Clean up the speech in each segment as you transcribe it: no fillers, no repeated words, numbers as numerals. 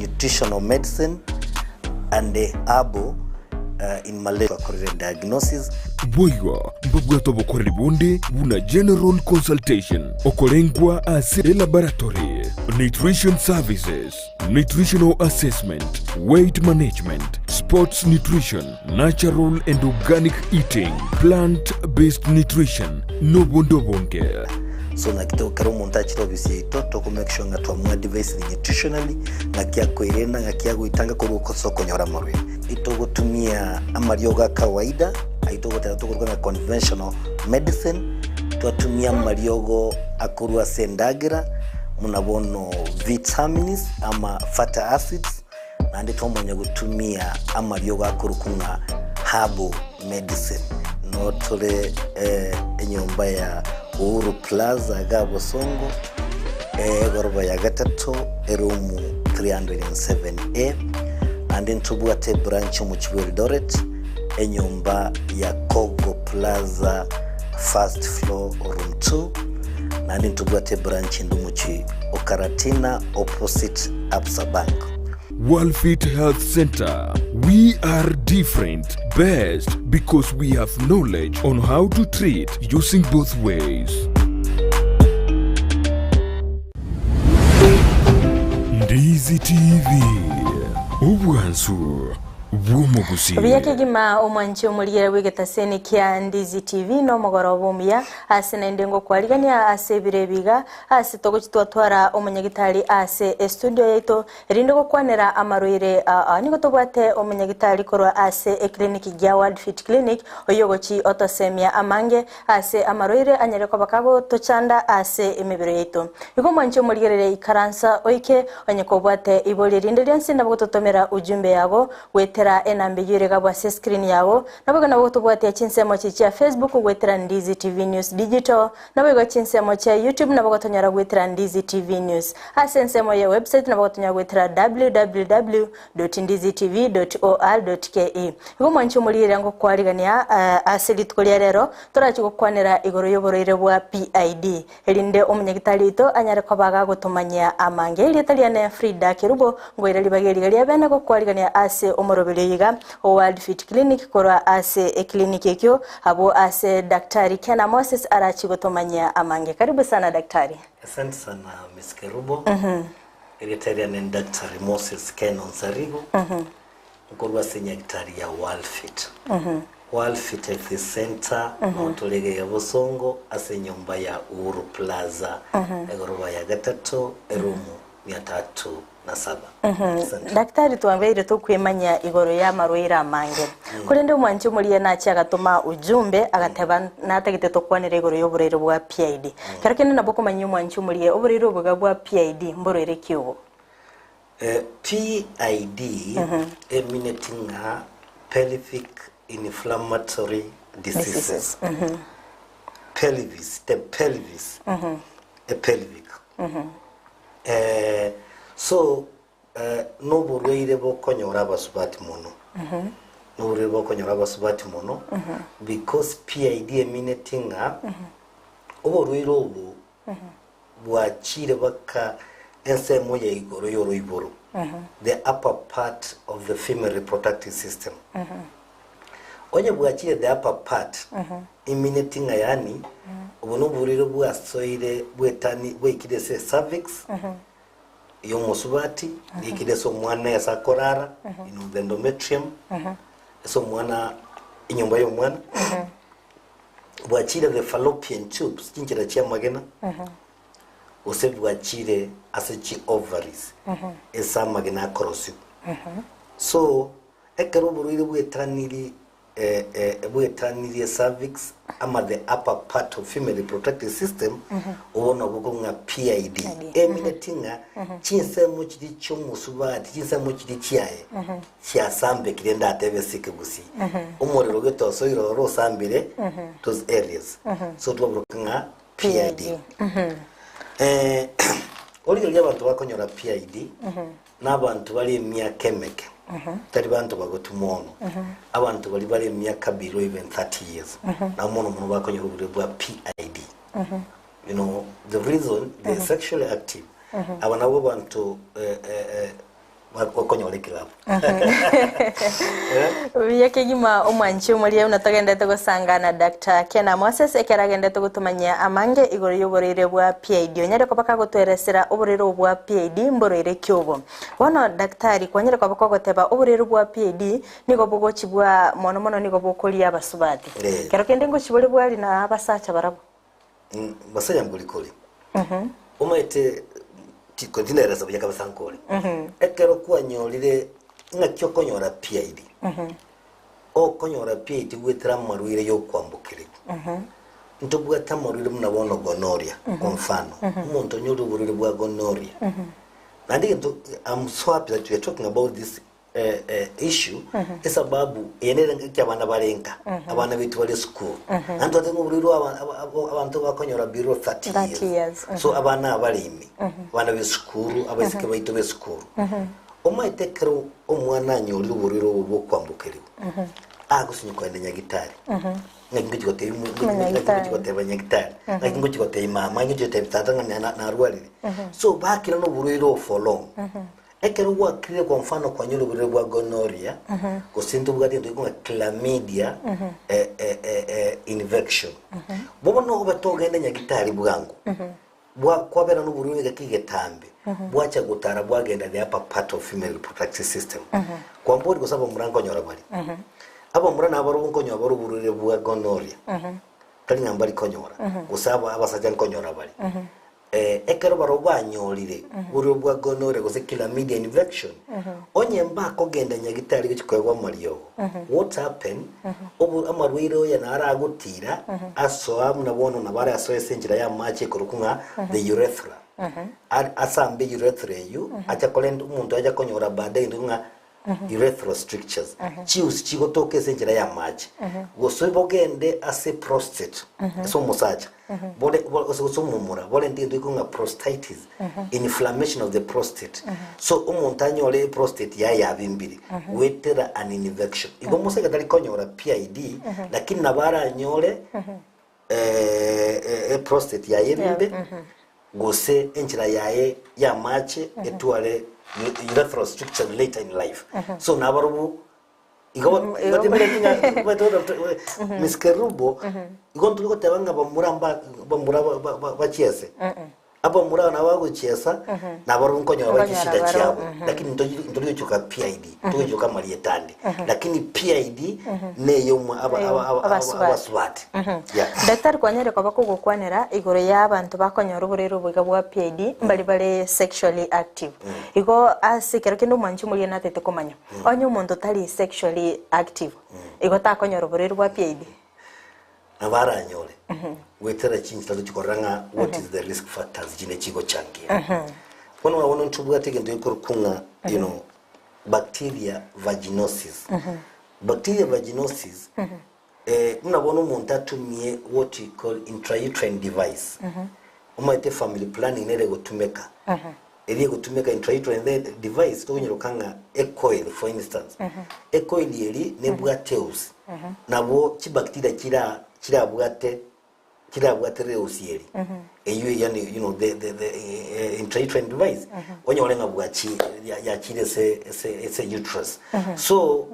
nutritional medicine and the herbal in malaria diagnosis. Boywa mbugwato bokore bonde buna general consultation okolengwa as laboratory, nutrition services, nutritional assessment, weight management, sports nutrition, natural and organic eating, plant-based nutrition, no bondo bonge. So nakito karo montachi to bisito to make sure nga twa device nutritionally ngakia koirena ngakia guitanga ko soko nyora marwe ito gutumia amarioga kawaida aito gutatu na conventional medicine twatumia mariogo akurwa sendagira munabono vitamins ama fatty acids na ndito mwenye gutumia amariogo akurukunga herbal medicine no tole enyomba ya Uhuru Plaza Gabo Songo goroba ya gatatu erumu 307A and then tubuate branch mu Eldoret enyumba ya Kogo Plaza first floor room 2 and then tubuate branch ndumuchi Okaratina opposite Absa Bank. Walfit Health Center. We are different, best because we have knowledge on how to treat using both ways. Ndizi TV. Ubwansu. Obiyake gima omwanche omuliyera wegetasene kya Ndizi TV no mogorobo omya asene ndengo kwaligania ase birebiga ase togo kitwatwara omanyagitali ase studio yeto rindogo kwanera amaroire niko tobwate omanyagitali korwa ase clinic ya World Fit Clinic oyogochi otosemia amange ase amaroire anyere kwa bakabo tochanda ase emibiro yeto iko mwanche omuliyere ikaransa oike onyeko bwate iboli rindelyanse nabo totomera ujumbe yabo wetera enambe yurega bwa screen yawo nabo nabo tubwate chinsemo cha Facebook gwetera Ndizi TV News Digital nabo chinsemo cha YouTube nabo tonyara gwetera Ndizi TV News asensemo ya website nabo tonyara gwetera www.ndizitv.or.ke iko mwancho mulire ngo kwaligania asili tukolia rero torachiko kwanera igoro yoboroire bwa PID elinde omunyagitalito anyare kwabaga gutumanya amange ilitaliane Frida Kirubo ngo iralibageri gali bene go kwaligania ase omorobele yiga World Fit Clinic korwa ase clinic ekyo abo ase daktari Kena Moses arachigotomanya amange. Karibu sana daktari. Asante sana Miss Kerubo. Eritarian and Dr. Moses Ken Onsarigo. Korwa senior daktari ya World Fit. World Fit Health Center Motolege ya Bosongo ase nyumba ya Uhuru Plaza egoroba ya gatatu erumu 307. Daktari tuambeire tukwimanya igoro ya maroira mange kurende mwanchi muliye nachi agatuma ujumbe agateba natagite tokwanira igoro yoburero bwa PID karakene naboko manyi mwanchi muliye oburero bwa PID mborere kiwo PID emanating pelvic inflammatory diseases. Pelvis, the pelvis, a pelvic. So no burweire bokonyora basubati mono. No burweire bokonyora basubati mono because PID emanating oburweire obu bwachire baka ensemo ya igoro yoro iboro. The upper part of the female reproductive system. Onye bwachire the upper part emanating yani obono burweire bwasoire bwetani bwikidese cervix yo musubati ikideso mwana ya sakorara the endometrium so mwana inyumba yo mwana bwachire the fallopian tubes kinjira chia magena ose bwachire asechi ovaries esa magena corrosive so ekero burwire bwetaniri bwetaniri cervix ama the upper part of female reproductive system ubona bugonga PID emanatinga chinsemo chiti chomusubati chinsemo chiti chiaye chia sambe kirenda atebe sikebusi umorero geto soiro ro sambire those areas so twabugonga PID oli y'abantu bakonyora PID n'abantu bali emyaka emeke tari bantu bagotumono abantu bali bali emyaka below even 30 years na mono bakonyora ubure bwa PID you know the reason they're sexually active abana bo bantu wakonyole kilabu yake gima omwanchi omuri unatagendete gusangana Dr. Kena Moses ekeragendete gutumanya amange igoro y'uburire bwa PID onyere ko bakagutweresera uburire bwa PID mborire kyobo wono daktari kwanyere ko bakogoteba uburire bwa PID niko bugokibwa mono mono niko bukolia basubati kero kende ngo kibole bwali na abasacha barabo basanya mbulikoli umete tikontinera sabuya kabasankole ekero kwanyolire ngakyo konyora PID o konyora PID gwetera marwire yo kwambukire ntobwa tamarwire munabono gonorrhea kwa mfano umuntu nyori uburire bwa gonorrhea and I'm so happy that we are talking about this issue esababu yenere nk'abana barenga abana bitu bali school and ate muburiro abantu bakonyora biro 30 years so abana abalimi abana be school abasike baito be school omaitekero omwana nyori uburiro bwo kwambukira agusinyiko ndenya gitari ngiki gote banyagitari ngiki gote mama ngiki gote tatanga na arwalire so bakira no buriro for long ekero wakire kwa mfano kwa nyoro burire bwa gonorrhea kusinto bugati ndo chlamydia infection bobo no obatoga ndenya gitari bwangu bwa kwabera no burire gakigetambe bwacha gutara bwagenda the upper part of female reproductive system kwa mbodi kwa sababu murango nyora bali abo murana abaro nkonyora baro burire bwa gonorrhea kali ngambali konyora kusaba abasaja nkonyora bali ekero baro banyolire burire bwa gonorrhea gose chlamydia infection onye mbako genda nyagitari gikwegwa mariyo what happened obu amarwiro ya naragutira aso mnabono nabara aso esenjira ya mache kurukunga the urethra asambe urethra yu acha kolendo umuntu aja konyora bade ndunga urethral strictures chius chigotoke senjira ya maji goso bogende ase prostate so musacha bole so mumura bole ndindo ikunga prostatitis inflammation of the prostate so umuntu anyole prostate ya yabimbiri wetera an infection igo musaka dali konyora PID lakini nabara anyole prostate ya yebimbe gose enjira yae ya mache etwale urethral stricture later in life so nabarubu igo miskerubo igo ntuliko tebanga bamura bachiese abo mura na wago chiesa nabarubu nkonyora bakishida cyabo lakini ntuliko chuka PID ntuliko chuka marietandi lakini PID neyo abaswati daktari kwanyere kwa bakugukwanira igoro y'abantu bakonyora uburero bwa PID mbali sexually active igo asikero kendo mwanchi muri na tete komanya onye umuntu tali sexually active igo takonyora uburero bwa PID nabara nyole wetera chinzi tazo chikoranga what is the risk factors jine chigo changia kono wabona ntubwa tege ndo kunga you know bacteria vaginosis bacteria vaginosis mnabona umuntu atumie what you call intrauterine device umaite family planning nere gutumeka eri gutumeka intrauterine device to nyirukanga ecoil for instance ecoil yeri nebwa teus nabo chibacteria kirabwate reusieri eyo yani you know the intrauterine device onyolenga bwachi ya chire se uterus so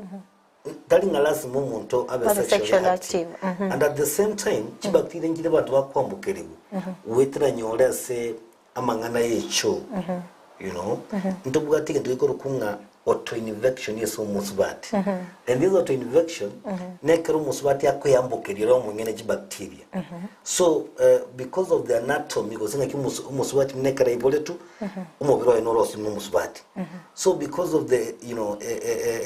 that in alas umuntu abe sexually active and at the same time chibacteria ngire bantu bakwambukiribu wetera nyole se amangana yecho you know ntubwati ke ndiko kunga autoinfection yeso musubati and this autoinfection nekero musubati akoyambukirira omwene chibacteria so because of the anatomy gosenga ki musubati nekera iboletu umubiro enorosi musubati so because of the you know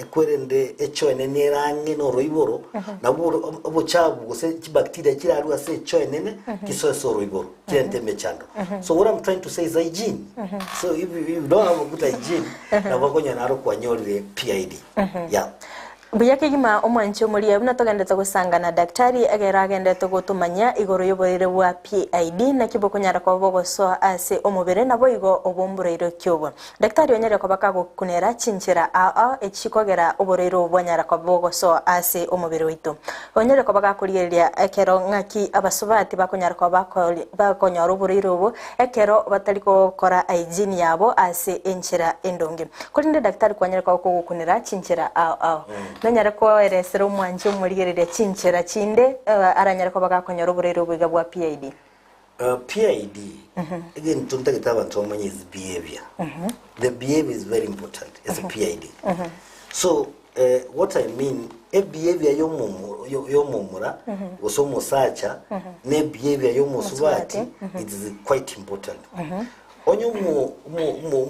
ekwerende echo enenyerange no roiboro naburo obuchabu gose chibacteria kiraruwa se echo enene kisoso roiboro kirente mechando so what I'm trying to say is hygiene so if you don't have a good hygiene nabakonya naro kwanyolire PID yeah Buyake gima omwanchi omulia buna togendete gusangana daktari agera agendete gutumanya igoro yoborere bwa PID na kiboko nyara kwa bogoso ase omubere nabo igo obombureiro kyobo. Daktari onyere kwa baka gukunera chinchira echikogera oborero bwanyara kwa bogoso ase omubere wito. Onyere kwa baka kurigeria ekero ngaki abasubati bakonyara kwa bakonyara oborero bo ekero bataliko kora hygiene yabo ase enchira endonge. Kulinde daktari kwanyere kwa gukunera chinchira nanyara ko eresero mwanchi omurigereria chinchira chinde aranyara ko bagakonyora oborero bwiga bwa PID. PID again tuntagita abantu bamanye is behavior. The behavior is very important as a PID. So what I mean a behavior yomumura osomo sacha ne behavior yomusubati it is quite important. Onyo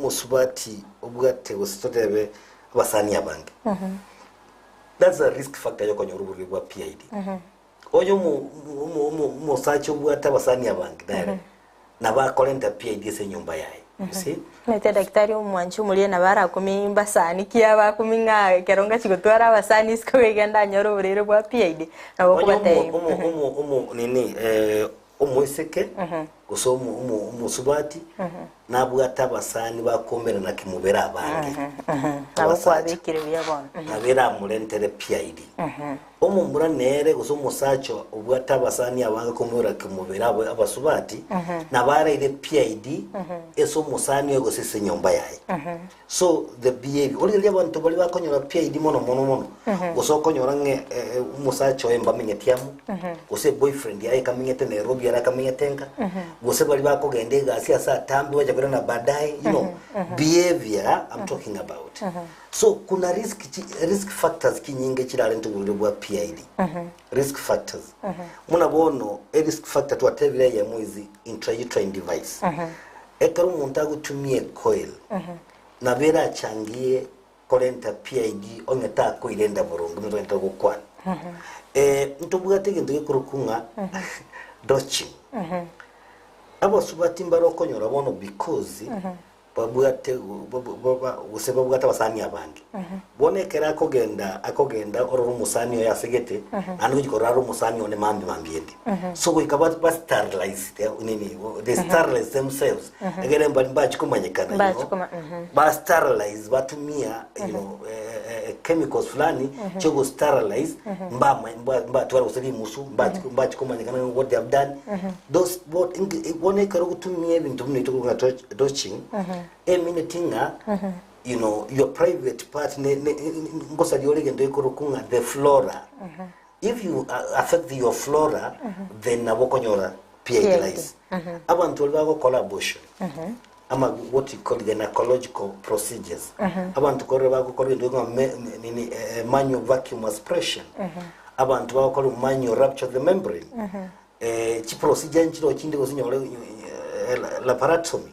mu subati obwate ositotebe basani abange. That's a risk factor yoko nyoruburi bwa PID. Oyo mu sacha obwate basani abange nare na bakolenta PID se nyumba yae. You see? Mete daktari omwanchi omulie na bara kumimba sani kia bakuminga keronga chigotwara basani siko wegenda nyoruburi bwa PID na bokubate nini omweseke gusomo umusubati nabwata basani bakomera na kimubera abange abakwabikire byabona nabera mulentere PID omumura nere gusomo sacho obwata basani abange komura kimubera abasubati nabara ile PID eso musani yego sese nyomba yaye so the behavior oli abantu bali bakonyora PID mono gusokonyora nge umusacho emba menyetiamu guse boyfriend yaye kamenyete Nairobi ara kamenyetenga guse bali bakogende gasi asa tambi waje na baadaye you know behavior I'm talking about so kuna risk factors kinyinge kirale ntubulire bwa PID risk factors muna bono risk factor to atevile ya mwizi intrauterine device ekero umuntu agutumie coil na bera changie kolenta PID onyeta ko irenda burungu mutwenta gukwana ntubugate gendwe kurukunga dochi abo subati mbaro konyora bono because babwate useba bwata basani abange bonekera akogenda ororo musani ya segete anu gikoraro musani one mambiende so wikaba sterilize they sterilize themselves again mbachi kumanyekana ba sterilize batumia you know chemicals fulani chogo sterilize mba twara usali musu mbachi kumanyekana what they have done those what bonekera gutumia ibintu mnito kunga touching eminetinga you know your private part ngosa diolege kurukunga the flora if you affect your flora then nabokonyora PID lies abantu bako collaboration ama what you call the gynecological procedures abantu korre bako korre nini manual vacuum aspiration abantu bako korre manual rupture the membrane chi procedure nchiro chinde kuzinyole laparotomy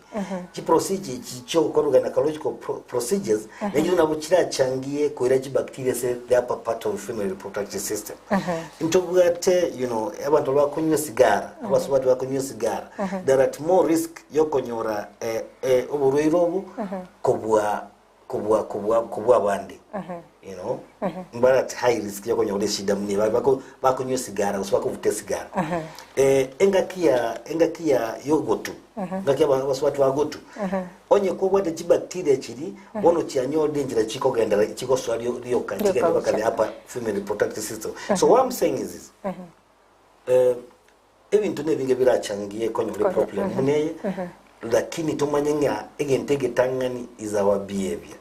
ki procedure chicho koruga gynecological procedures nejo nabo kirachangiye koira chi bacteria se the upper part of female reproductive system intobugate you know abantu bakunywa sigara abasubati bakunywa sigara there are more risk yokonyora oburoirobu kubwa bandi you know but high risk yokonyora shida mni bakunywa sigara usubako vute sigara engakia yogotu ngakia basubati bagotu onye ko bwate chi bacteria chiri bono chianyo denjira chiko gendera chiko swali rio kanjika bakale hapa female reproductive system so what I'm saying is this ebintu nebinge birachangiye konyore problem muneye lakini tumanyenga egentege tangani is our behavior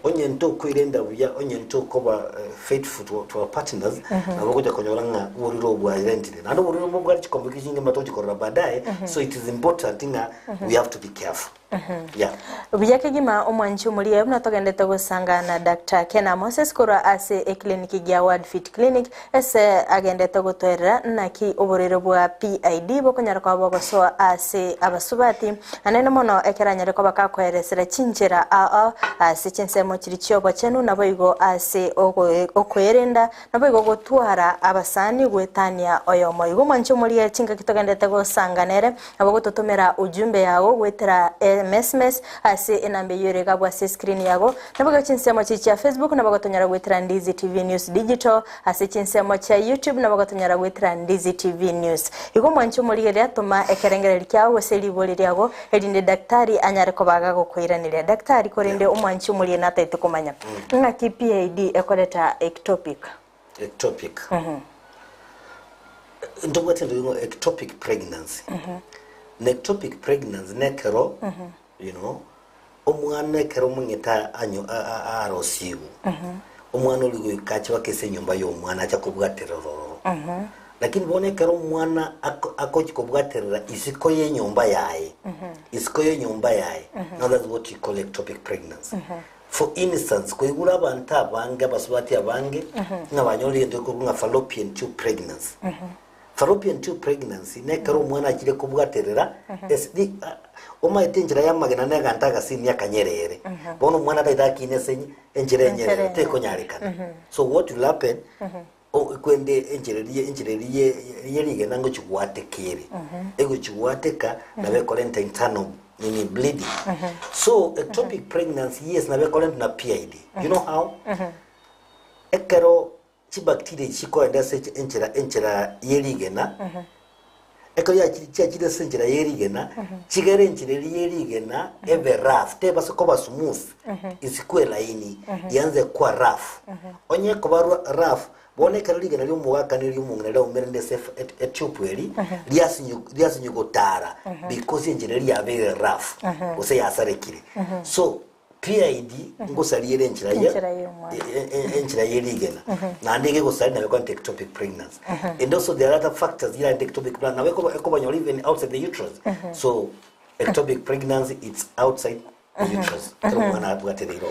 onye nto kwirenda buya onye nto koba faithful to our partners abakoja konyoranga uriro bwa identity nando uriro bwa chikombikinge matoji korra badaye so it is important thing we have to be careful yeah buyake gima omwanchi omulia buna togendete gusangana Dr. Kena Moses kora ase clinic ya Word Fit Clinic ese agendete gutwerera naki oborero bwa PID bokonyara kwa bogoso ase abasubati anene mono ekeranyare ko bakakweresera chinjira ase chinsemo chiri chiobo chenu nabo igo ase okwerenda nabo igo gotwara abasani gwetania oyomo igo mancho muri chinga kitogendete gosanganere abo gototomera ujumbe yago gwetera SMS ase enambe yorega bwa screen yago nabo go chinsemo chicha Facebook nabo gotonyara gwetera Ndizi TV News Digital ase chinsemo cha YouTube nabo gotonyara gwetera Ndizi TV News igo mancho muri ere atoma ekerengere kyawo goseli boli yago edinde daktari anyare kobaga gokoiranire daktari korende umwanchi muri na tete kumanya ngaki PID ekoleta ectopic ndo ndo ectopic pregnancy ectopic pregnancy nekero you know omwana kero munyeta anyo arosibu omwana uli kachi wakese nyumba yo mwana acha kubwaterero lakini bone kero mwana akochi kubwaterera isiko ye nyumba yae now that's what you call ectopic pregnancy for instance koigura abantu abange abasubati abange ngabanyoli ndiko kunga fallopian tube pregnancy fallopian tube pregnancy nekero mwana akire kubwaterera omaite njira yamagena negantaga sini yakanyerere bono mwana daidaki inesenyi enjire nyerere teko nyarikana so what will happen kwende enjireriye yerige nango chigwate kiri ego chigwateka na be kolenta internal nini bleeding so ectopic pregnancy yes na be kolenta na PID you know how ekero chibacteria chiko endase enjira yerige na eko ya chide senjira yerige na chigere enjireriye yerige na ebe rough teba sokoba smooth isikwe laini yanze kwa rough onye koba rough bone karoliga nali umuwaka nali umungana umerende safe etupweli liasi nyugotara because engineer ya very rough ose yasarekire so PID ngosali yere enchira yeligena na ndege gosali na kwa ectopic pregnancy and also there are other factors here in ectopic pregnancy na weko banyo even outside the uterus so ectopic pregnancy it's outside uterus mwana abwaterero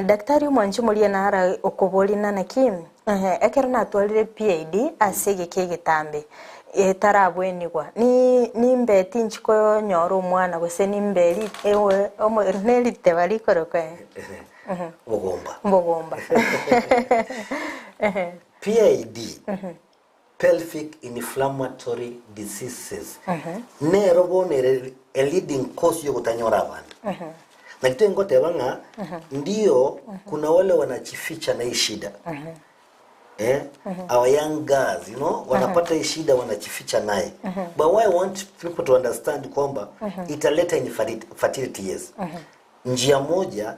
daktari mwanchi muri na hara okoboli na kim ekero na twalire PID asege kegetambe tarabwenigwa ni mbeti nchiko nyoro mwana gose ni mbeli ewe omo neli tebali korokwe bogomba PID pelvic inflammatory diseases nero bonere a leading cause yo kutanyora abantu na kitu ngote banga ndio kuna wale wanachificha na hii shida our young girls you know wanapata hii shida wanachificha naye but why I want people to understand kwamba italeta infertility yes njia moja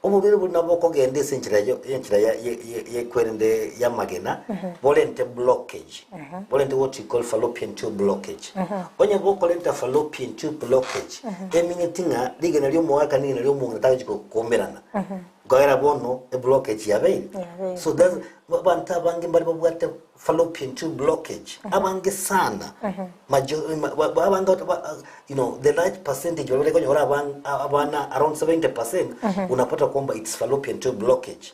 umubiri bunaboko gende senchira ye kwerende ya magena volente blockage volente what you call fallopian tube blockage onye boko lenta fallopian tube blockage eminyetinga ligena lyo mwaka nini lyo mungu nataka kukomerana goera bono a blockage ya vein so that's banta bange mbali babwate fallopian tube blockage abange sana abanga you know the large percentage wale kwenye abana around 70% unapata kwamba it's fallopian tube blockage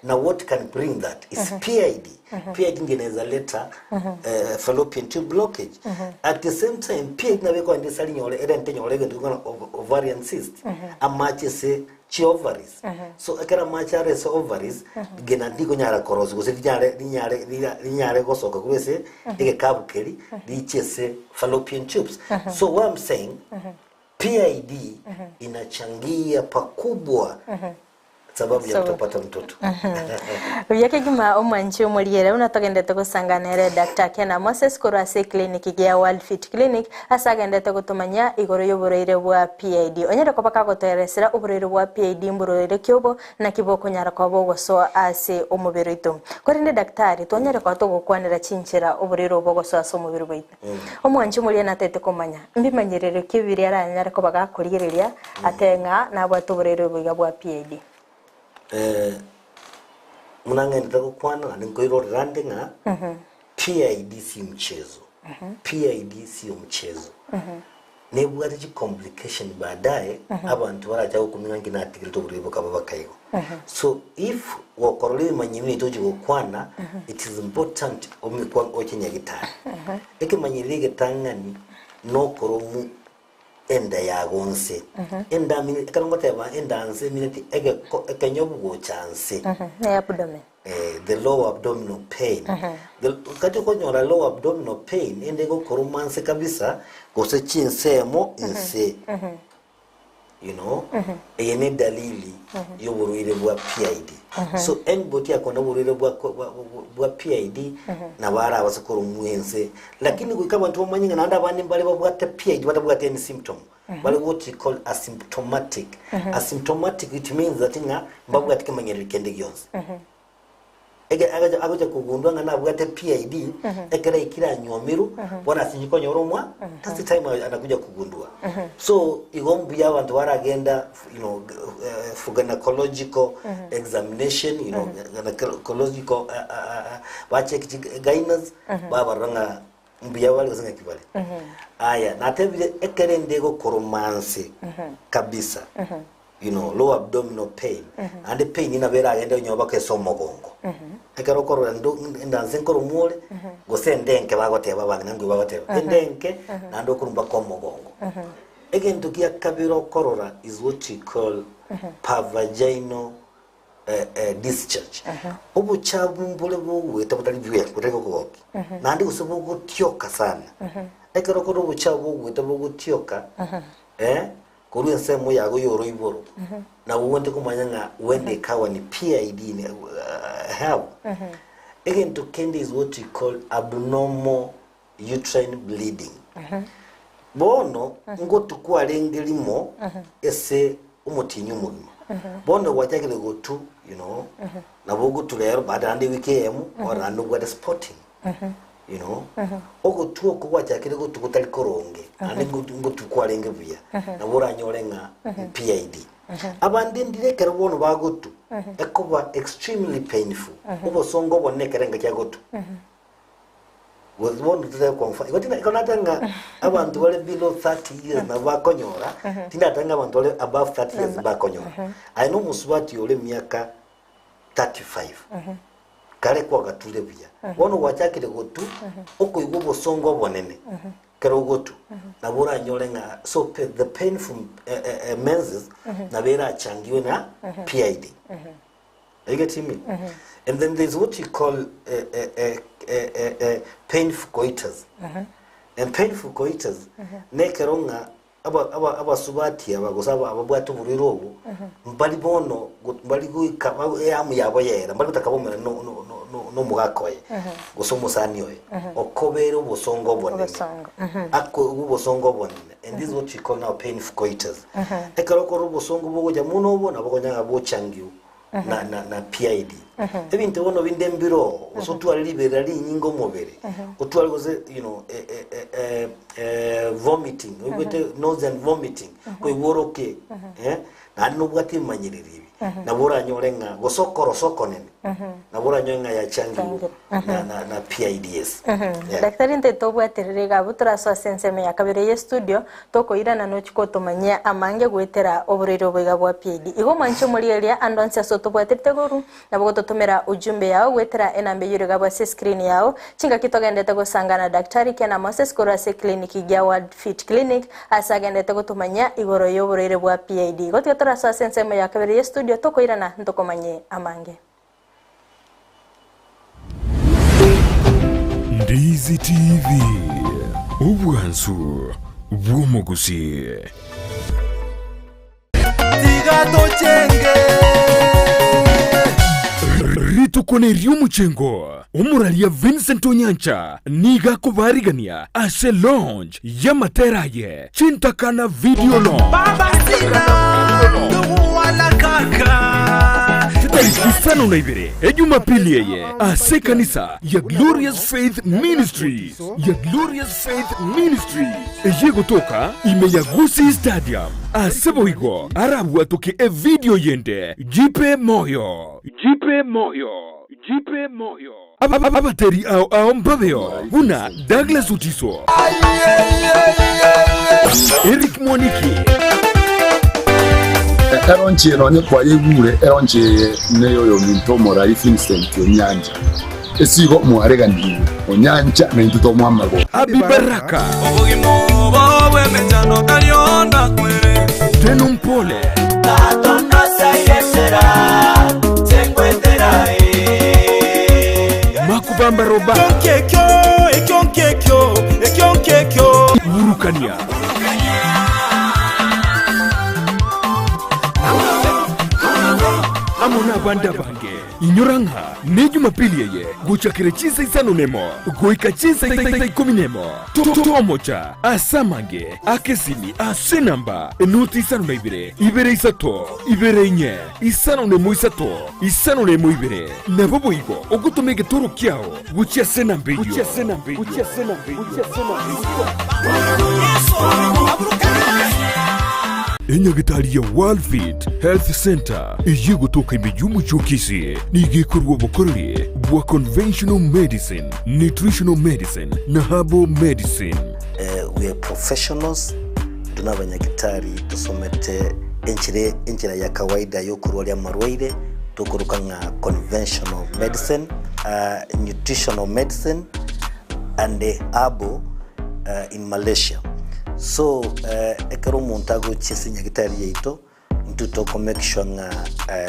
now what can bring that is PID PID inaweza leta fallopian tube blockage at the same time PID na beko ndesali nyole eden tenyole ngana ovarian cyst amache se chi ovaries so akara machare so ovaries gena ndiko nyara korozo gose nyare gosoka kwese ege kabukeri lichese fallopian tubes so what I'm saying PID inachangia pakubwa sababu ya kutopata mtoto Uyake gima omwanchi omuliyere unatogendete kusanganere Dr. Kena Moses kurase clinic ya World Fit Clinic asagendete kutumanya igoro y'uburere bwa PID onyere ko bakagoteresera uburere bwa PID mburere kyobo na kiboko nyara ko bogoso ase omubiri itu korinde daktari tonyere ko togokwanira chinchira uburere bogoso ase omubiri bwite omwanchi omuliyere natete kumanya mbimanyerere kibiri aranyare ko bagakuririria atenga nabwa uburere bwa PID munanga ndako kwana ninkoiro randinga PID si mchezo PID si mchezo nebwari chi complication baadaye abantu baraja kuminga na article to buribo kababa kayo so if wakorole manyimini toji kwana it is important omikwa okenya gitari eke manyirige tangani no koromu enda ya gonse enda mini kanongoteba enda anse minati ekenyobugo chanse abdomen the lower abdominal pain kati konyora lower abdominal pain ende go korumanse kabisa gose chinsemo inse you know ene dalili yoburwire bwa PID so anybody akona burwire bwa PID na bara abasokoro mwense lakini kukaba ntu manyinga nanda abandi mbale babwate PID batabwate any symptom bale what you call asymptomatic asymptomatic it means that nga mbabwate kemanyere kende gyonse agaja kugundwa nga nabwate PID ekera ikira nyomiru bona sinyiko nyoromwa that's the time anakuja kugundua so igombu y'abantu baragenda you know for gynecological examination you know gynecological check gynecology babaranga mbiya wale zinga kibale aya natebile ekere ndego koromanse kabisa you know low abdominal pain and the pain ina vera agenda nyoba ke somogongo ekero korora ndanze nkoro mule gosendenke bagoteba bangana ngwe bagoteba endenke nando kurumba komogongo again to kia kabiro korora is what you call pervaginal discharge obu chabu mbole buwe tabutali biwe kuteko koki nandi kusubugo tioka sana ekero korora obu chabu buwe tabugo tioka kuri nsemo yago yoro iboro na uwende kumanyanga wende kawa ni PID ni have again to candy is what you call abnormal uterine bleeding bono ngo tukwa lengelimo ese umutinyu mulimo bono wajagile gotu you know na bogo tulero bada ande wikemu or ando gwa spotting you know ogo tuo kuwa chakire go tukutali koronge ane ngo tukwalenge buya na bora nyolenga PID abandi ndire kero bono bagotu ekoba extremely painful obo songo bonnekerenga kyagotu wozbono tze konfa igotina ikonatanga abantu wale below 30 years na bakonyora tindatanga abantu wale above 30 years bakonyora I know muswati yole miaka 35 kare kwa gatule buya wono wachakire gotu oko igobo songo bonene kero gotu na bora nyolenga so the painful menses na bera changiwe na PID you get me and then there's what you call painful coitus and painful coitus nekeronga aba subati abagosaba ababwatu burirobo mbali bono mbali guika yamu yabo yera mbali utakabomera no mugakoye gosomo sani oye okobero bosongo bonene akko ubosongo bonene and this is what you call now painful coitus ekaroko rubosongo bogoja muno bona bogonyanga bochangiu na PID ebintu bono bindembiro osotu alibera ali nyingo mobere otwali goze you know vomiting ubete nose and vomiting ko iboroke na nubwati manyiriri na bora nyolenga gosokoro sokonene na bora nyolenga ya changi na PIDs daktari nte tobwatererega butura so senseme ya kabere ye studio tokoira na nochiko tomanya amange gwetera oburero bwega bwa PID igo mancho muri elia andonse so tobwaterete goru na bogo totomera ujumbe yao gwetera enambe yurega bwa screen yao chinga kitogendete gosangana daktari kena Moses Korase clinic ya World Fit Clinic asagendete gotomanya igoro yoburero bwa PID gotyotora so senseme ya kabere ye studio tokoirana ntokomanye amange Ndizi TV ubwansu bw'umuguzi Tigato chenge ritukone ry'umucengo umuralia Vincent Onyancha niga kubarigania ase launch y'amateraye Chintakana video launch Baba sina Ndugu wala kaka Isano na ibere Ejumapili yeye ase kanisa ya Glorious Faith Ministries Eje kutoka Imeyagusi Stadium ase boigo arabu atoke video yende jipe moyo abateri ao mbabeo una Douglas Utiso Eric Moniki eronchi no ni kwa yegure eronchi neyo yo mintomo ra Vincent Onyanja esigo mwaregani onyanja na intuto mwamago Abibaraka Obugimu bawe mechano kalionda kwere tena mpole Tatonda sayesera Tengwetera makubamba roba Ekyonkekyo urukania amona banda bange inyoranga ne jumapili yeye guchakire Chinsa Isano nemo goika Chinsa ikumi nemo tomocha asamange akesini asenamba enuti Isano na ibere isato ibere nye Isano nemo ibere nabobo igo ogutomege toro kiao guchi asenambe Enyagitari ya World Fit Health Center iye gutoka imejuma chokisi nigekorwa bokorere bwa conventional medicine, nutritional medicine na herbal medicine. We are professionals, tunabanyagitari tusomete enchira ya kawaida yokurwalia marwaire tukuruka nga conventional medicine, nutritional medicine and herbal in Malaysia. So ekero montago chesi nyagitari yeito ntutoko make sure nga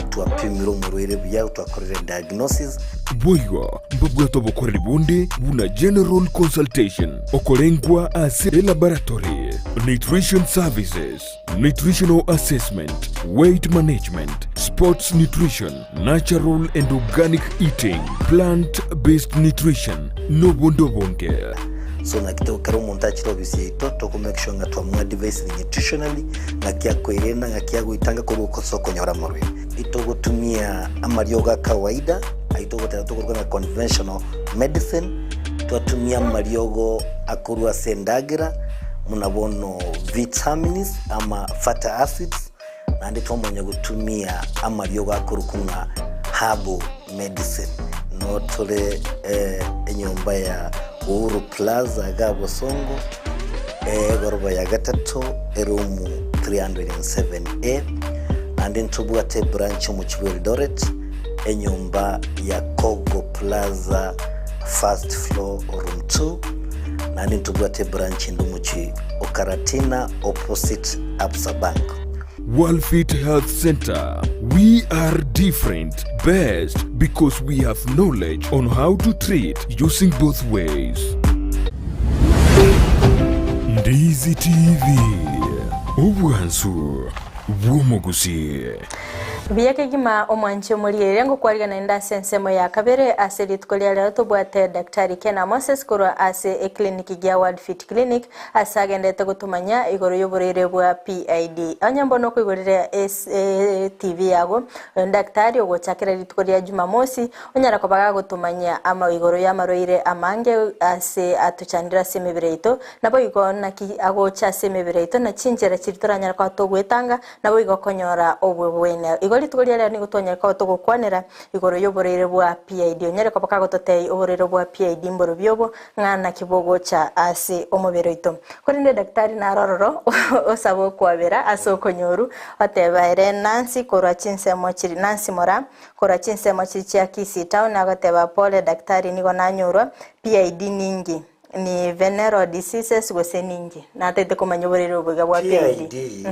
tuapimiro murwire bya twakorera diagnosis boyo mbabwato bokorera bunde buna general consultation okolengwa as laboratory nutrition services, nutritional assessment, weight management, sports nutrition, natural and organic eating, plant-based nutrition no bondo bonge. So na kitoko kero montaji to bisito to make sure nga twamwa device nutritionally nga kya kwerena nga kya guitanga ko soko nyora morwe ito gutumia amarioga kawaida aito gutera to na conventional medicine twatumia mariogo akurwa sendagira munabono vitamins ama fatty acids na ndito mwenye gutumia amariogo akurukunga herbal medicine no tole enyomba ya Uhuru Plaza Gabo Songo goroba ya gatatu erumu 307A and then tubwate branch mu Eldoret enyumba ya Kogo Plaza first floor room 2 and then tubwate branch ndumuchi Okaratina opposite Absa Bank. World Fit Health Center. We are different, best because we have knowledge on how to treat using both ways. Ndizi TV. Obwansu bwomugusi. Biyake gima omwanche omulire ngo kwariga na ndase nsemo ya kabere aseli tukolia leo tubwate Daktari Kena Moses kurwa ase clinic ya World Fit Clinic asagende gutumanya igoro yoburere bwa PID anyambo no kwigorere TV yago daktari ogochakira litukolia Jumamosi onyara kobaga gutumanya ama igoro ya maroire amange ase atuchandira semebireito nabo igo naki agocha semebireito na chinjera chiritoranya kwa togwetanga nabo igo konyora obwebwene litukolia leo ni gutonya kwa togokwanera igoro yoborere bwa PID onyere kwa bakago totei oborere bwa PID mboro byobo ngana kibogo cha ase omoberoito korinde daktari na rororo osabo kwabera asoko nyoru oteba Nancy korwa Chinsa mochiri Nancy mora korwa Chinsa mochiri cha Kisi town agoteba pole daktari nigo nanyurwa PID ningi ni venereal diseases gose ningi na tete komanyoborere bwa PID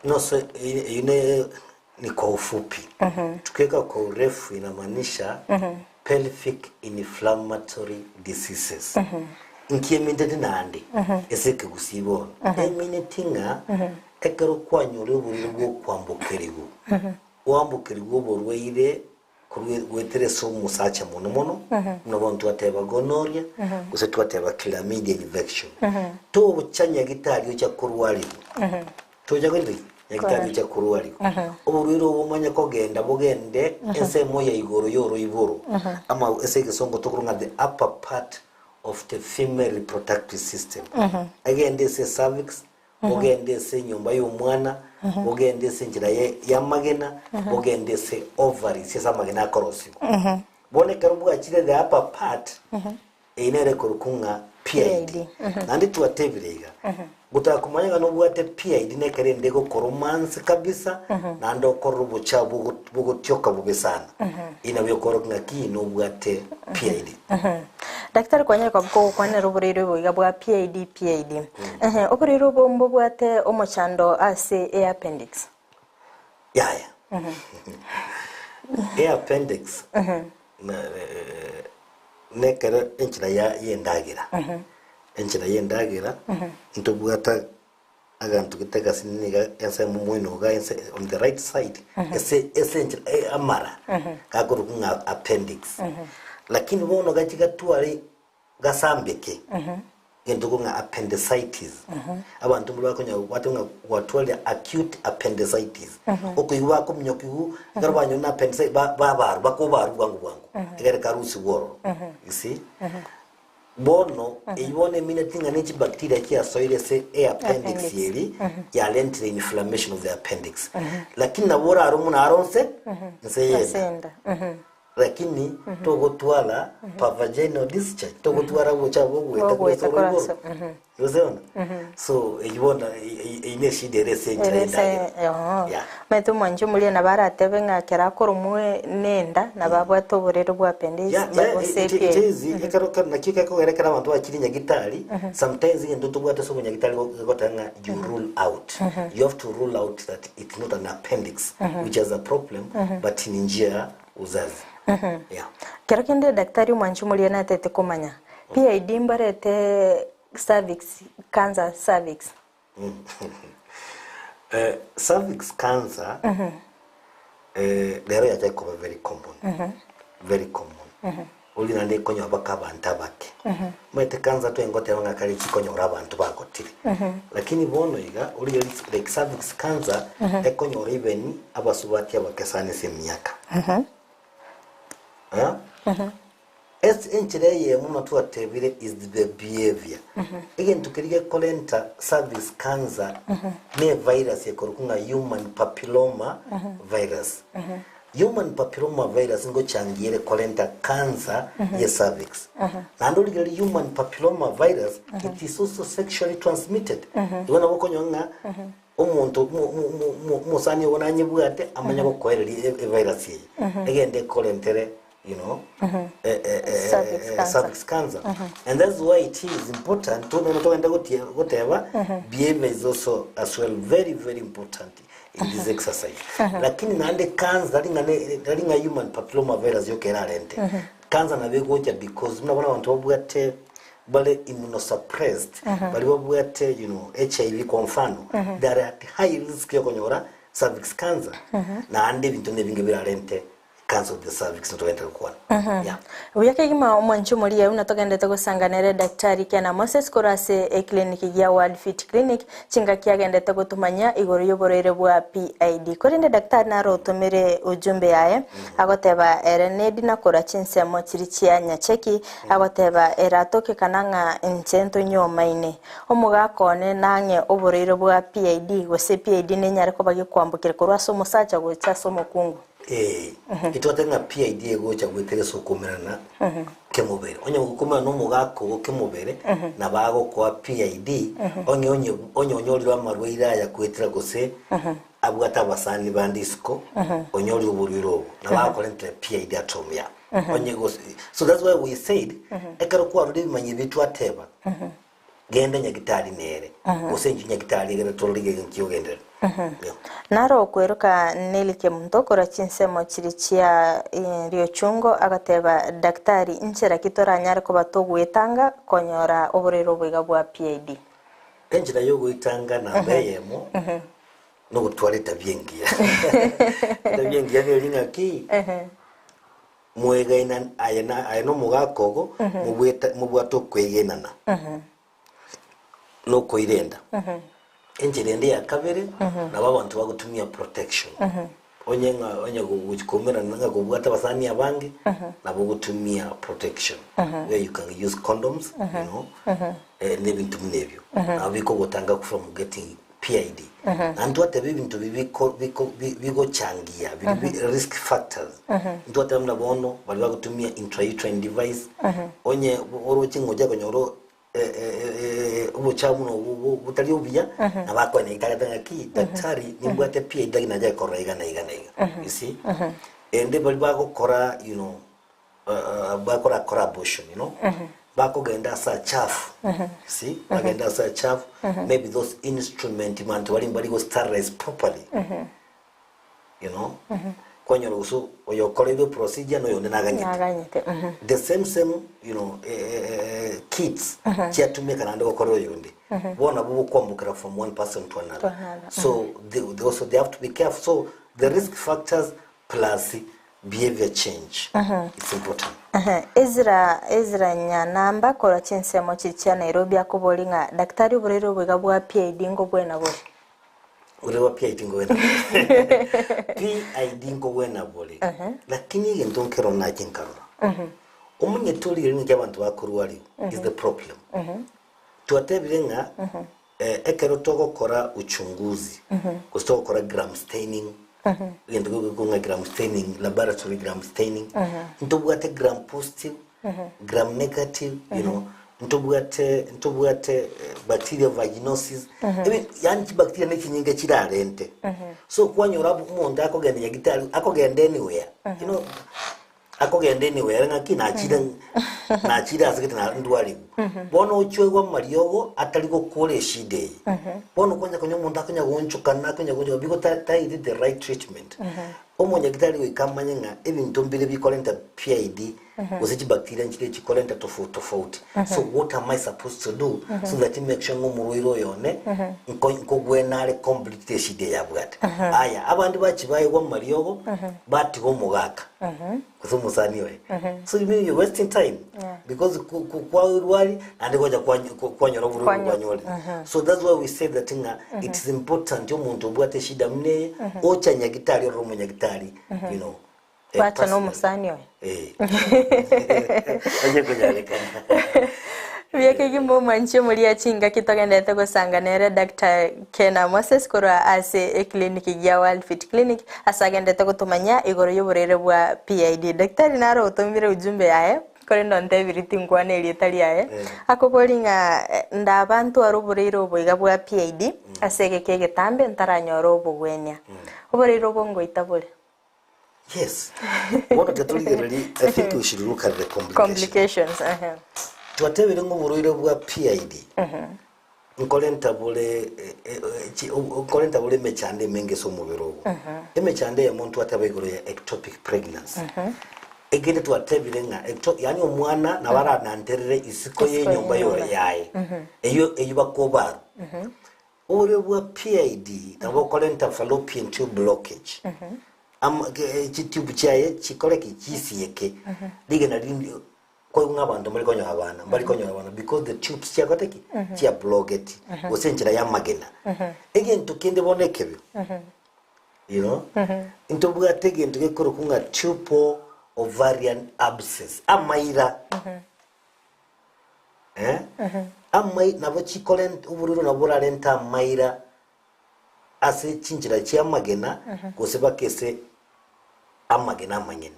no so ine ni kwa ufupi tukiweka kwa urefu inamaanisha pelvic inflammatory diseases nkiyemendete nande eseke gusibo eminetinga ekero kwanyore buriro kwambukirigo wambukirigo borweire kurwetereso musacha muno n'abantu bateba gonorrhea guse twateba chlamydia infection to buchanya gitari cyo kurwari to jagwe Yagitari cha kurwari oburiro bomanya kogenda bogende ensemo ya igoro yoro iboro ama eseke songo tokurunga the upper part of the female reproductive system again se cervix bogende se nyumba y'umwana bogende se njira ya magena bogende se ovary se magena korosibo bone karubuga chire the upper part inere kurukunga PID nandi tuatebirega gutakumanya no bwate PID ne kare ndego koromance kabisa nando korubo cha bugutyoka bubesana inabyo korokna ki no bwate PID. Daktari kwanya kwa kwane ruburiro bwa bwa PID oburiro bombo bwate omochando ase air appendix. Air appendix nekere enchira yendagira yendagira ntobwata agantu kitega siniga ensa mumwino ga ensa on the right side ese amara kagurukunga appendix lakini bono gachiga tuari gasambeke ngendukunga appendicitis abantu mulakonya watunga watwali acute appendicitis okuyiwa ko mnyokihu garbanyo na appendicitis bakobaru bwangu igere karusi woro you see bono eyone minatinga nechi bacteria kia soile se appendix yeli ya lentire inflammation of the appendix lakini na bora arumuna aronse nseyenda lakini togotwala vaginal discharge togotwala bochabo gweta koraso yozona so eyibona ine shidere senjenda ya metu manje muri na baratebe ngakera korumwe nenda na babwato burero bwa appendix basepie ekaro nakika ko gerekera abantu bakiri nyagitari sometimes ngendo tubwata so nyagitari gotanga you rule out you have to rule out that it's not an appendix which has a problem but in njia uzazi. Yeah. Kero kende daktari mwanchu muri na tete komanya PID mbarete cervix cancer cervix. Cervix cancer lero ya ko very common uli nande konyo bakabanta bake mwete cancer to engote wanga kali chikonyo abantu bakotire lakini bono iga uli like cervix cancer ekonyo even abasubati abakesane semyaka as enchireye muno tuatebire is the behavior again tukirige kolenta cervix cancer ne virus yekorukunga human papilloma virus human papilloma virus ngo changiere kolenta cancer ye cervix nando ligere human papilloma virus it is also sexually transmitted ibona bokonyonga omuntu musani wonanye bwate amanya bokoereri virus ye egende kolentere you know cervix cancer and that's why it is important to know whatever behavior is also as well very important in this exercise lakini nande cancer dalinga human papilloma virus yokera rente cancer na begoja because mnabona abantu babwate bale immunosuppressed bali babwate you know HIV kwa mfano they are at high risk yokonyora cervix cancer na ande bintu nebinge birarente cancer of the cervix not enter kwa yeah uyake gima omwanchu muri ya unatogendete gusanganere daktari kana Moses Korase clinic ya World Fit Clinic chinga kiagendete gutumanya igoro yoborere bwa PID korinde daktari na rotomere ujumbe yae agoteba erenedi na kora chinse mochirichia nyacheki agoteba eratoke kananga incento nyomaine omugakone nange oborere bwa PID gose PID ne nyare ko bagi kwambukire korwaso musacha gocha somo kungu itotenga PID ego cha gwetere sokomerana kemubere onye gukomera no mugako kemubere na bago kwa PID onye onyolirwa marweira ya kwetera gose abwata basani bandisco onyoli uburiro na bakolente PID atomia onye gose so that's why we said ekaro kwa rudi manye bitu ateba genda nyagitari nere gose nyagitari gere tolige nkiyogendera naro kweruka nelike mtokora chinsemo chirichia rio chungo agateba daktari nchera kitora nyare ko batogwetanga konyora oborero bwiga bwa PID enjira yo gwitanga na beyemo no gutwareta byengia tabyengia ne linga ki mwega ina ayeno mugakogo mubwato kwegenana no koirenda enjirende ya kabere na babantu bagutumia protection onye gukomera nanga kubwata basani abange na bagutumia protection where you can use condoms you know nebintu nebyo abiko gutanga from getting PID and ate bintu bigo changia risk factors ndo ate mna bono bali bagutumia intrauterine device onye orochi ngoja konyoro ubuchamu no butali ubia na bakwa ne itagatanga ki daktari nimbwate pia idagina ja korra igana you see ende bali bako kora you know bakora kora abortion you know bako genda sa chafu see bagenda sa chafu maybe those instrument man wali mbali go sterilize properly you know kwenye ruhusu oyokolewe procedure no yone naganyete the same you know kits chatumeka nande okorero yonde bona bubu kwambukira from one person to another so they have to be careful so the risk factors plus behavior change it's important Ezra nyanamba kola chinsemo chicha Nairobi akobolinga daktari burero bwega bwa PID ngo bwena bwo urewa PID ngo wena PID ngo wena bole lakini ngento nkero na jinkarura umunye tuli ni abantu bakuru wali is the problem tuatebirenga ekero togo kora uchunguzi kusto kora gram staining ngendo gonga gram staining laboratory gram staining ntobwate gram positive gram negative you know ntobwate bacteria vaginosis yani bacteria ne kinyinga kirarente so kwanyora umuntu akogenda nyagitari akogenda anywhere you know akogenda anywhere ngakina achira asakete na ndwali bono uchwegwa mariogo ataliko kole shide bono kwanya umuntu akonya gonchukana akonya gonjo biko tai the right treatment omonye gitari wikamanya nga ebintu mbile bikolenta PID usichi bacteria nchile chikolenta tofauti so what am I supposed to do so that make sure ngomuriro yone nko gwenale complete shide yabwata aya abandi bachibaye kwa mariogo bati go mugaka kusumusani we so you mean you're wasting time because kwa urwali and goja kwa nyoro kwanyole so that's why we say that it is important umuntu bwate shida mne ocha nyagitari romo nyagitari you know wacha no musani we aje kujaleka Vyake gimbo manche muri achinga kitogendete gusanganira Dr. Kena Moses kora ase clinic ya World Fit Clinic asagendete gutumanya igoro y'uburere bwa PID daktari naro utumire ujumbe yae kore ndonte biriti ngwane ritali yae akobolinga ndabantu aruburire obuiga bwa PID asege kege tambe ntaranyoro obugwenya oburire obongo itabule yes what the really I think we should look at the complications tuatebere ng'uburire bwa PID nkolenta bule mechande menge so mubiro emechande ya muntu atabegoro ya ectopic pregnancy egende tuatebere nga yani omwana nabara nanterere isiko yenyomba yo yaye eyo bakoba uburire bwa PID nabo kolenta fallopian tube blockage tube chaye chikoleki chisiyeke digena lindi kwa ng'abantu muri konyo abana because the tubes cyagoteki cya blocked osenjira ya magena again tukende bonekebe you know into bwatege ntuge koro kunga tube ovarian abscess amayira amai nabo chikolent uburiro nabura renta amayira ase chinjira cya magena goseba kese amagena amanyene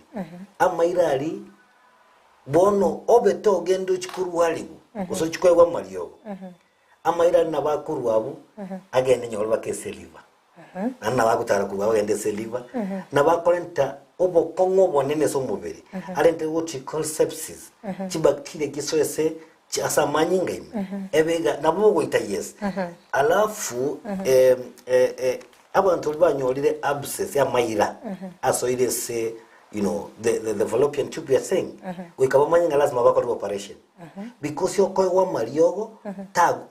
amayira ali bono obeto gendo chikuru walibu uso chikwegwa mariogo amayira na bakuru abo agende nyolba keseliva anna bakutara kuba agende seliva na bakolenta obo kongo bonene so mubiri alente what you call sepsis chi bacteria gisoese chi asamanyinga ebega nabugo ita yes alafu abantu banyolire abscess ya mayira asoire se you know the fallopian tube you are saying we kabamanya lazima bakora operation because yokoywa mariogo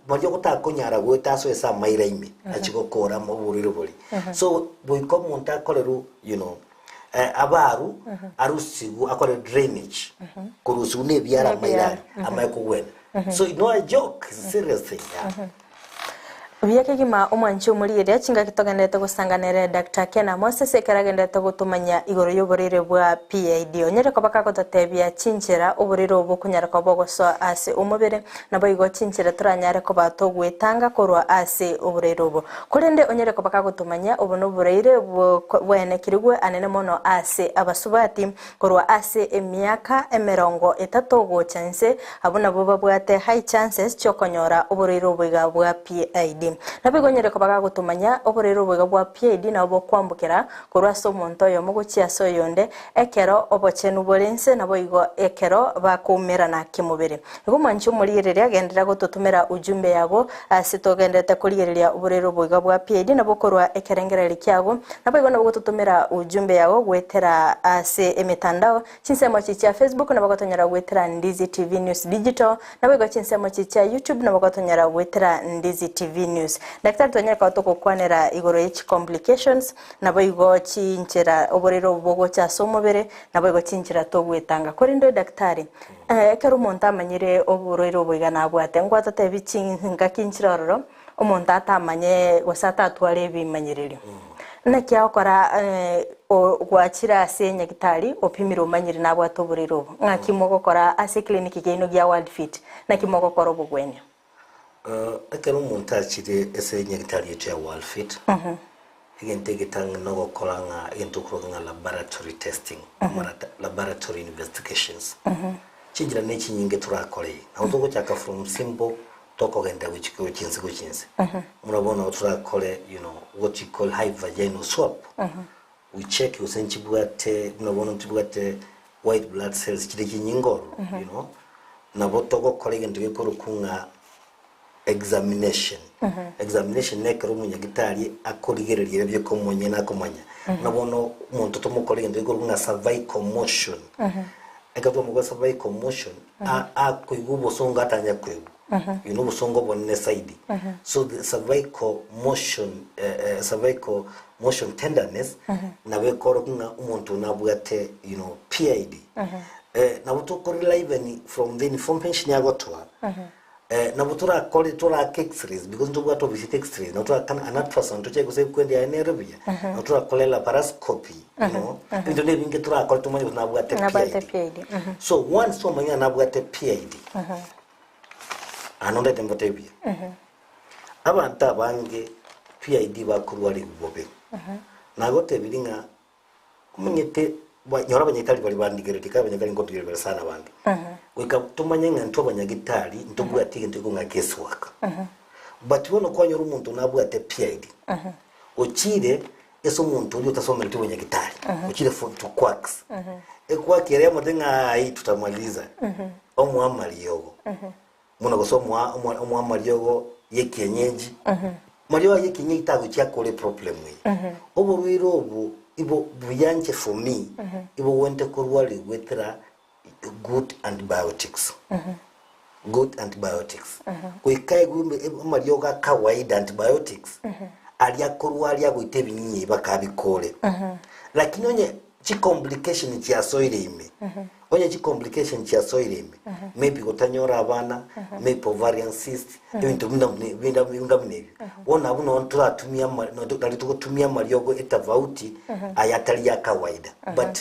mariogo konyara gweta so esa mayira ime achigokora mu buriro buri so we komunta koleru you know abaru arusigu akore drainage kurusu ne byara mayira amaye kugwena so it's not a joke, it's a serious thing Biyake gima omwanchi omulire chinga kitogendete gusanganira Dr. Kena Moses ekeragendete gutumanya igoro y'oburire bwa PID onyere kobaka gototebia chinchera oburire obo kunyara kobogoso ase omubere nabo igo chinchera turanyare kobato gwetanga korwa ase oburire obo kurende onyere kobaka gutumanya obuno burire bwene kirigwe anene mono ase abasubati korwa ase emiaka 30 gochanse abuna boba bwate high chances chokonyora oburire obuiga bwa PID nabigonyere kobaga gutumanya oburiro obwega bwa PID nabo kwambukira korwaso omonto yo muguchia so yonde ekero obochenu bolense nabo igo ekero bakumira na kimubere igo manchi omulirire agendera gututumira ujumbe yabo asitogendete kuligereria oburiro obwega bwa PID nabo korwa ekerengereri kyabo nabo igo nabo gututumira ujumbe yabo gwetera ase emitandao chinsemo chicha Facebook nabo gotonyera gwetera Ndizi TV News Digital nabo igo chinsemo chicha YouTube nabo gotonyera gwetera Ndizi TV News. Daktari tonyera kwa toko kwanera igoro each complications nabo igo chinchera oborero bogo cha somobere nabo igo chinchera to gwetanga korindo daktari ekero monta manyire oborero boiga nabwate ngwata tebichinga kinchirororo omonta atamanye wasata atware bimanyiriro nakya okora gwachira ase nyagitari opimiro manyire nabwate oborero ngakimo gukora ase clinic geno gya World Fit nakimo gukora obugwenya akero umuntu akiri ese nyagitari yetu ya World Fit igente gitanga no gukoranga intukuranga laboratory testing laboratory investigations chingira neki nyinge turakoreye aho tugo cyaka from simple tokogenda wichiko chinse murabona turakore what you call high vaginal swab we check usenchi bwate murabona tubwate white blood cells kiri kinyingoro nabo togokore igente gikoro kunga examination examination nekero munyagitari akorigererire byo komonye nakomanya nabono umuntu tomukore ngende gikoro kunga cervical motion ekato mugo cervical motion akuigubo songa atanya kwibu busongo bonne side so the cervical motion tenderness nawe koro kunga umuntu nabwate PID nabuto kori live from the information yagotwa nabutura kole tura x-rays because ndugu to visit x-rays natura kana anatfasa ntoche kuse kwende ya nervia natura kole laparoscopy ndio ndio ninge tura kole tumanye nabwate PID so once so manya nabwate PID anonde tembotebia abantu abange PID bakurwari bobe nagote biringa kumenyete nyora banyitali bali bandigeretika banyagari ngotugerera sana bange weka tumanye nganto banyagitali ntobu atike ntiko nga guesswork but wono kwanyora umuntu nabwate PID ochire eso umuntu uri utasoma lito banyagitali ochire for to quacks ekwakere amodenga ai tutamaliza omwamali yogo muna gusomwa omwamali yogo yekienyeji Mario yekinye itago cyakore problem we oburwiro obu ibo buyanje for me ibo wente kurwali wetera good antibiotics good antibiotics kuikaye gumbe Mario ga kawaida antibiotics aliya kurwali agwite binyi bakabikore lakini onye chi complication cha soile ime onye chi complication cha soile ime maybe gutanyora abana maybe ovarian cyst ibintu binda wona abuno turatumia tutumia mariogo etavauti ayatali ya kawaida but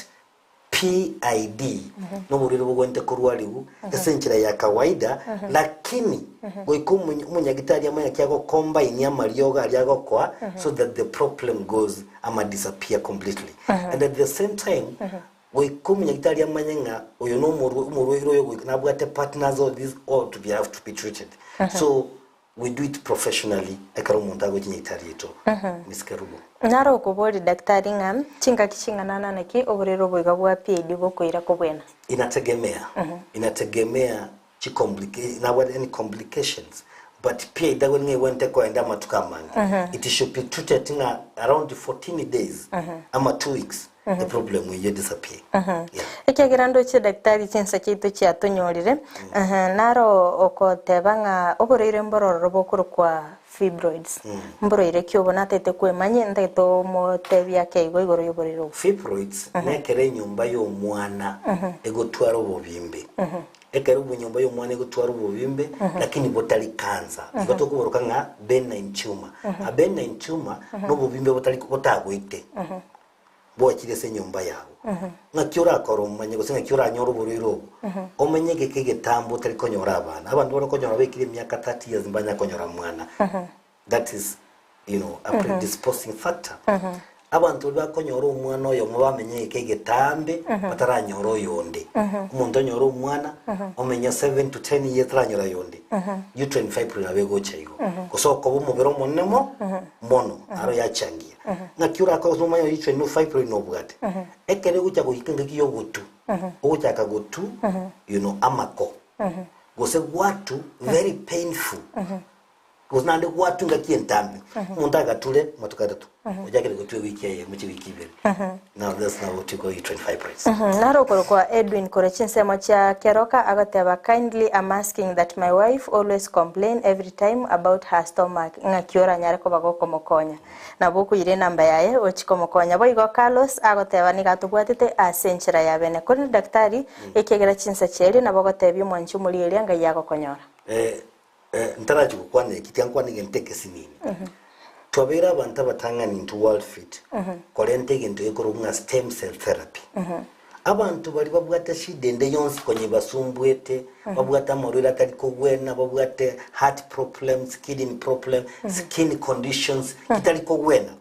PID no buriro bwente kurwalibu esenchira ya kawaida lakini goiko munyagitari amanya kyako combine ya marioga aliago kwa so that the problem goes ama disappear completely and at the same time goiko munyagitari amanya nga oyo no murwiro yo nabwate partners of this all to have to be treated so we do it professionally ekaro muntago kinyitari yeto miskerubo naro kubori daktari ngam chinga kichinganana naki oburero bwiga bwa PID bokoira kubwena inategemea chi any complications but PID dago nge wente kwa enda matukamanga it should be treated in around 14 days ama 2 weeks the problem will disappear. Ekegirando che daktari Chinsa Isato chia tonyorire naro okotebanga oboreire mbororo bokuru kwa fibroids mboroire kyobona tete kwemanye nteto motebya keigo igoro yoboriro fibroids nekere nyumba yo mwana egotwara obubimbe ekere bunyumba yo mwana egotwara obubimbe lakini botali cancer igotokuboroka nga benign tumor a benign tumor no bubimbe botali botagwite bochire se nyumba yawo nga kyora koro manye gosenga kyora nyoro boriro omenye keke tambo tali konyora abana abantu baro konyora bekire myaka 30 years mbanya konyora mwana that is a predisposing factor abantu bakonyora umwana oyo mubamenye keke tambe bataranyoro yonde umuntu nyoro umwana omenye 7 to 10 years tranyora yonde you 25 prina bego chaigo kosoko bumubero monemo mono aro yachangia na kyura ko zuma yo yichwe no 5 prina obugate ekere gucha kuyikenga kiyo gutu ogucha kagutu amako gose watu very painful kuznande watu ngakientambe umuntu agatule matukadatu ojagere gutwe wiki ye muchi wiki ibiri now that's now what you go 25 price naro kwa Edwin Korechinse cha keroka agateba kindly I'm asking that my wife always complain every time about her stomach ngakiora nyare ko bagoko mokonya na boku ire namba yaye ochiko mokonya boigo Carlos agateba ni gatubwatete asenchira yabene kuri daktari ekegera Chinsa cheri na bagotebye mwanchu muri ire nga yago konyora ntaraje kukwane kityankwane ngenteke sinini twabera abantu batangana into world fit kolente gento ekorunga stem cell therapy abantu bali babwata shidende yonsi konye basumbwete babwata morira kali kogwena babwate heart problems kidney problem skin conditions kitali kogwena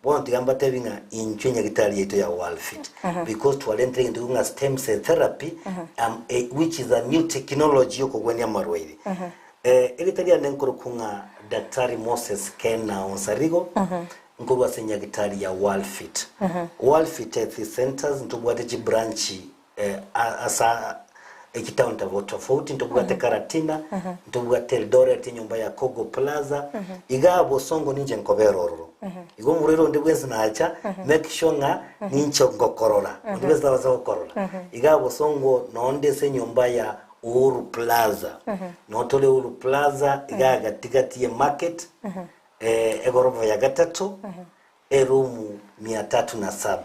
bona tigamba tebinga inchwenya kitali yeto ya world fit because twalente into stem cell therapy which is a new technology yokogwenya marwaire elitalia nenkoro kunga daktari Moses Kena Onsarigo nkuru senya gitari ya World Fit World Fit Health Centers ntubwate branchi asa ekitaunta tofauti ntubwate Karatina ntubwate Eldoret nyumba ya Kogo Plaza igabo songo ninje nkoberoro igo murero ndibwese nacha make sure nga nincho ngokorora ndibwese wazakorora igabo songo nonde se nyumba ya Uhuru Plaza notole Uhuru Plaza igaga tigati ya market egorofa ya gatatu erumu 307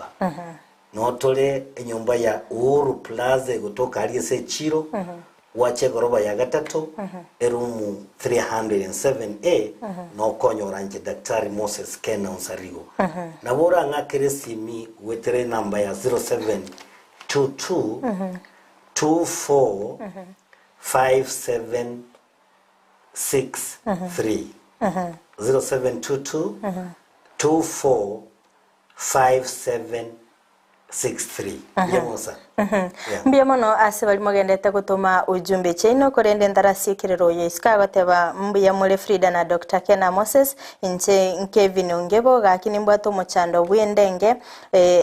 notole nyumba ya Uhuru Plaza gotoka aliese chiro wache gorofa ya gatatu erumu 307A no konyo ranje daktari Moses Kena Onsarigo nabora ngakere simi wetere namba ya 0722 24 5763 0722 24 5763 Yamosa Mbiamono asebali mogendete gutuma ujumbe chino korende ndarasikirero yeska goteba mbuya mule Frida na Dr. Kena Moses inche Kevin Ongebo gakini mbwato mochando bwendenge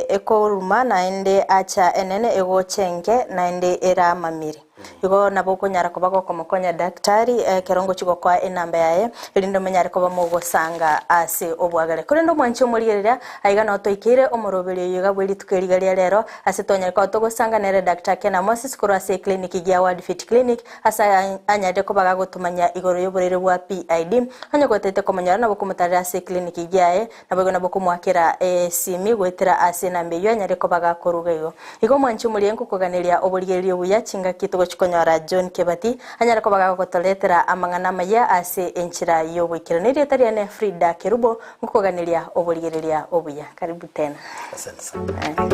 ekoruma na ende acha enene ego chenge na ende era mamiri igo naboko nyara ko bako komokonya daktari kerongo chiko kwa enamba yae ilindo menyare ko bamugo sanga ase obwagale kurendo mwancho mulirira aiga no toikire omorobere yiga bweli tukerigalia lero ase tonyara ko togo sanga nere Dr. Kena Moses kurase clinic ya World Fit Clinic asa anyade ko baga gotumanya igoro yoborere bwa PID anya gotete komanyara nabo kumutara ase clinic yae nabo nabo kumwakira simi gwetera ase nambe yo anyade ko baga korugeyo igo mwancho mulienko koganelia oborigeri buya chinga kito chikonyora John Kebati anyara ko baga gotoletera amangana maya ase enchira yo bwikiranire tariane Frida Kerubo ngukoganelia oborigereria obuya karibu tena asante sana